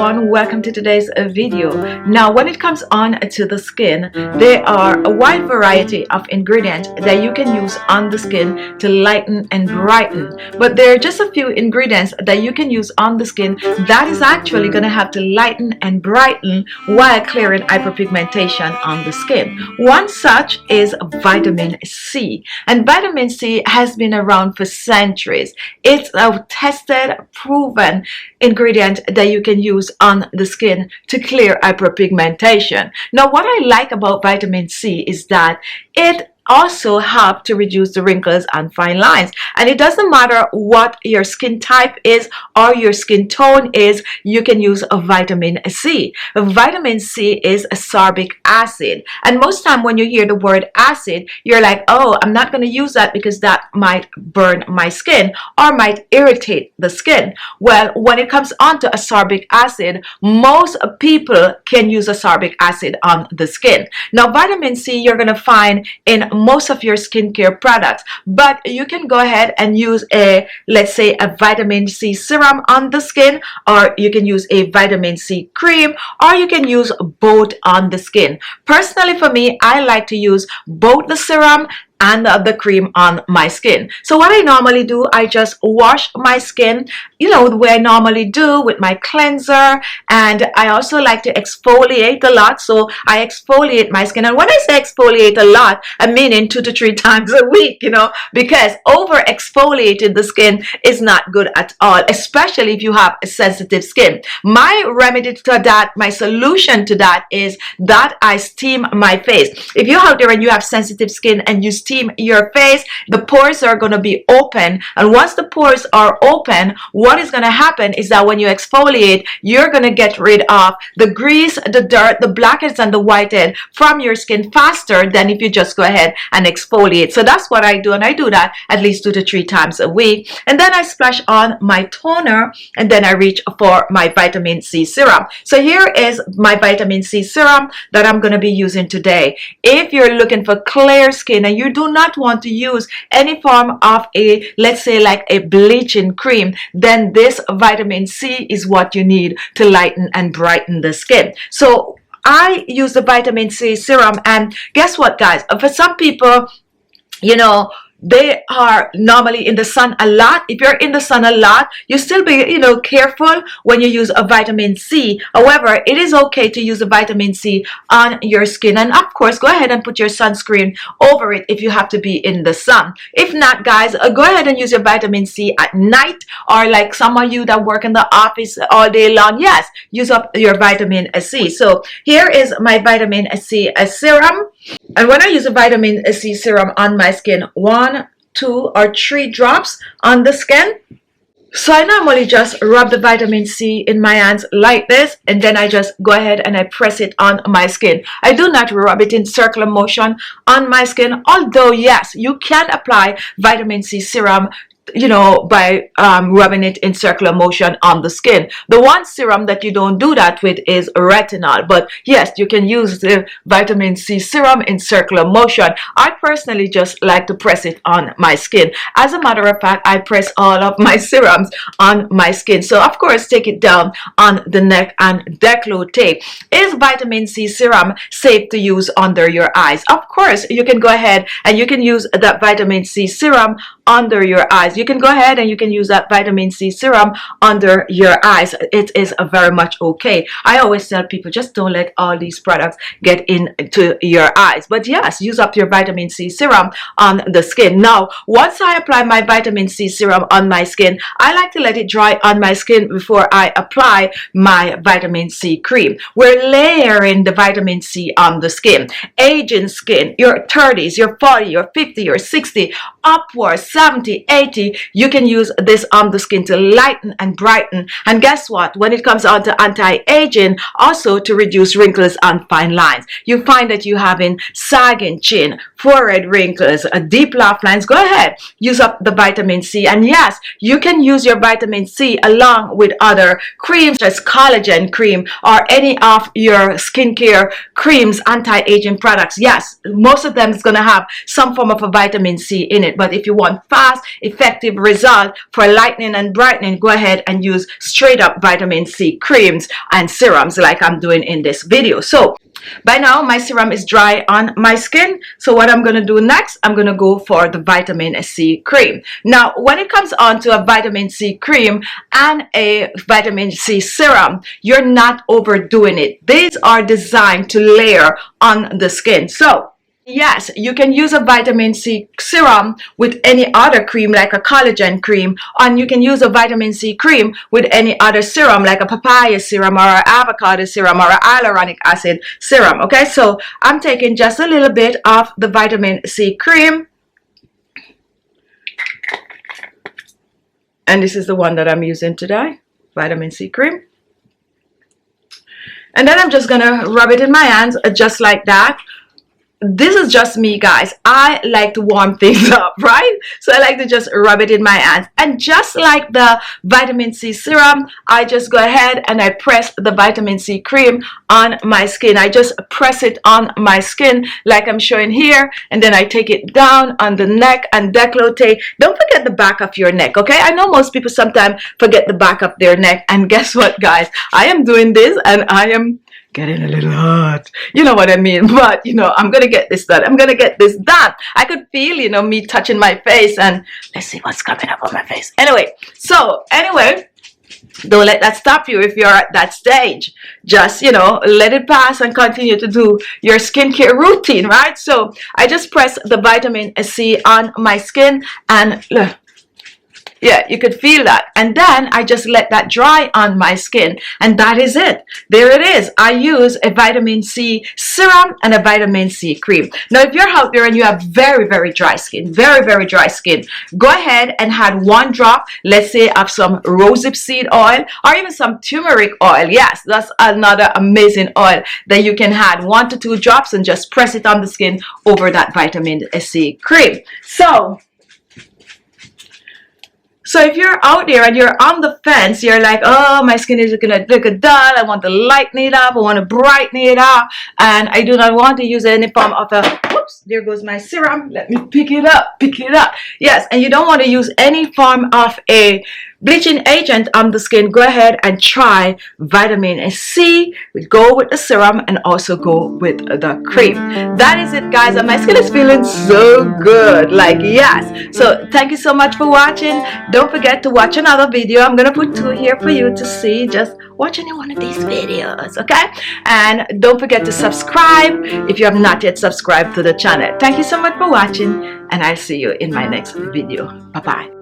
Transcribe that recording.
everyone, welcome to today's video. Now when it comes on to the skin, there are a wide variety of ingredients that you can use on the skin to lighten and brighten, but there are just a few ingredients that you can use on the skin that is actually going to have to lighten and brighten while clearing hyperpigmentation on the skin. One such is vitamin C, and vitamin C has been around for centuries. It's a tested, proven ingredient that you can use on the skin to clear hyperpigmentation. Now what I like about vitamin C is that it also help to reduce the wrinkles and fine lines, and it doesn't matter what your skin type is or your skin tone is, you can use a vitamin C. Vitamin C is ascorbic acid, and most time when you hear the word acid, you're like, oh, I'm not going to use that because that might burn my skin or might irritate the skin. Well, when it comes on to ascorbic acid, most people can use ascorbic acid on the skin. Now vitamin C you're going to find in most of your skincare products, but you can go ahead and use a, let's say, a vitamin C serum on the skin, or you can use a vitamin C cream, or you can use both on the skin. Personally for me, I like to use both the serum and the cream on my skin. So what I normally do, I just wash my skin, you know, the way I normally do with my cleanser, and I also like to exfoliate a lot. So I exfoliate my skin, and when I say exfoliate a lot, I mean in 2 to 3 times a week, you know, because over exfoliating the skin is not good at all, especially if you have a sensitive skin. My remedy to that, my solution to that, is that I steam my face. If you're out there and you have sensitive skin and you steam your face, the pores are going to be open, and once the pores are open, what is going to happen is that when you exfoliate, you're going to get rid of the grease, the dirt, the blackheads, and the whitehead from your skin faster than if you just go ahead and exfoliate. So that's what I do, and I do that at least 2 to 3 times a week, and then I splash on my toner, and then I reach for my vitamin C serum. So here is my vitamin C serum that I'm going to be using today. If you're looking for clear skin and you do not want to use any form of a, let's say, like a bleaching cream, then this vitamin C is what you need to lighten and brighten the skin. So I use the vitamin C serum, and guess what, guys, for some people, you know, they are normally in the sun a lot. If you're in the sun a lot, you still be, you know, careful when you use a vitamin C. However, it is okay to use a vitamin C on your skin, and of course go ahead and put your sunscreen over it if you have to be in the sun. If not, guys, go ahead and use your vitamin C at night, or like some of you that work in the office all day long, yes, use up your vitamin C. So here is my vitamin C serum, and when I use a vitamin C serum on my skin, 1, 2, or 3 drops on the skin. So I normally just rub the vitamin C in my hands like this, and then I just go ahead and I press it on my skin. I do not rub it in circular motion on my skin, although yes, you can apply vitamin C serum, you know, by rubbing it in circular motion on the skin. The one serum that you don't do that with is retinol, but yes, you can use the vitamin C serum in circular motion. I personally just like to press it on my skin. As a matter of fact, I press all of my serums on my skin. So of course, take it down on the neck and décolleté. Is vitamin C serum safe to use under your eyes? Of course, you can go ahead and you can use that vitamin C serum under your eyes. You can go ahead and you can use that vitamin C serum under your eyes. It is very much okay. I always tell people, just don't let all these products get into your eyes. But yes, use up your vitamin C serum on the skin. Now, once I apply my vitamin C serum on my skin, I like to let it dry on my skin before I apply my vitamin C cream. We're layering the vitamin C on the skin. Aging skin, your 30s, your 40, your 50, your 60, upwards 70, 80, you can use this on the skin to lighten and brighten. And guess what? When it comes on to anti-aging, also to reduce wrinkles and fine lines. You find that you having sagging chin, forehead wrinkles, deep laugh lines, go ahead, use up the vitamin C. And yes, you can use your vitamin C along with other creams, such as collagen cream or any of your skincare creams, anti-aging products. Yes, most of them is going to have some form of a vitamin C in it. But if you want fast, effective effective result for lightening and brightening, go ahead and use straight up vitamin C creams and serums like I'm doing in this video. So by now my serum is dry on my skin, so what I'm going to do next, I'm going to go for the vitamin C cream. Now when it comes on to a vitamin C cream and a vitamin C serum, you're not overdoing it. These are designed to layer on the skin. So yes, you can use a vitamin C serum with any other cream like a collagen cream, and you can use a vitamin C cream with any other serum like a papaya serum or an avocado serum or an hyaluronic acid serum. Okay, so I'm taking just a little bit of the vitamin C cream, and this is the one that I'm using today, vitamin C cream. And then I'm just gonna rub it in my hands just like that. This is just me, guys. I like to warm things up, right? So I like to just rub it in my hands. And just like the vitamin C serum, I just go ahead and I press the vitamin C cream on my skin. I just press it on my skin like I'm showing here. And then I take it down on the neck and décolleté. Don't forget the back of your neck, okay? I know most people sometimes forget the back of their neck. And guess what, guys? I am doing this and I am getting a little hot, you know what I mean. But you know, I'm gonna get this done. I'm gonna get this done. I could feel, you know, me touching my face, and let's see what's coming up on my face. Anyway, don't let that stop you. If you're at that stage, just, you know, let it pass and continue to do your skincare routine, right? So I just press the vitamin C on my skin, and look, yeah, you could feel that. And then I just let that dry on my skin. And that is it. There it is. I use a vitamin C serum and a vitamin C cream. Now, if you're out there and you have very, very dry skin, very dry skin, go ahead and add 1 drop, let's say, of some rosehip seed oil or even some turmeric oil. Yes, that's another amazing oil that you can add 1 to 2 drops and just press it on the skin over that vitamin C cream. So if you're out there and you're on the fence, you're like, oh, my skin is gonna look dull, I want to lighten it up, I want to brighten it up, and I do not want to use any form of a, whoops, there goes my serum, let me pick it up. Yes, and you don't want to use any form of a bleaching agent on the skin, go ahead and try vitamin C. Go with the serum and also go with the cream. That is it, guys, and my skin is feeling so good, like, yes. So thank you so much for watching. Don't forget to watch another video. I'm gonna put 2 here for you to see. Just watch any one of these videos, okay? And don't forget to subscribe if you have not yet subscribed to the channel. Thank you so much for watching, and I'll see you in my next video. Bye-bye.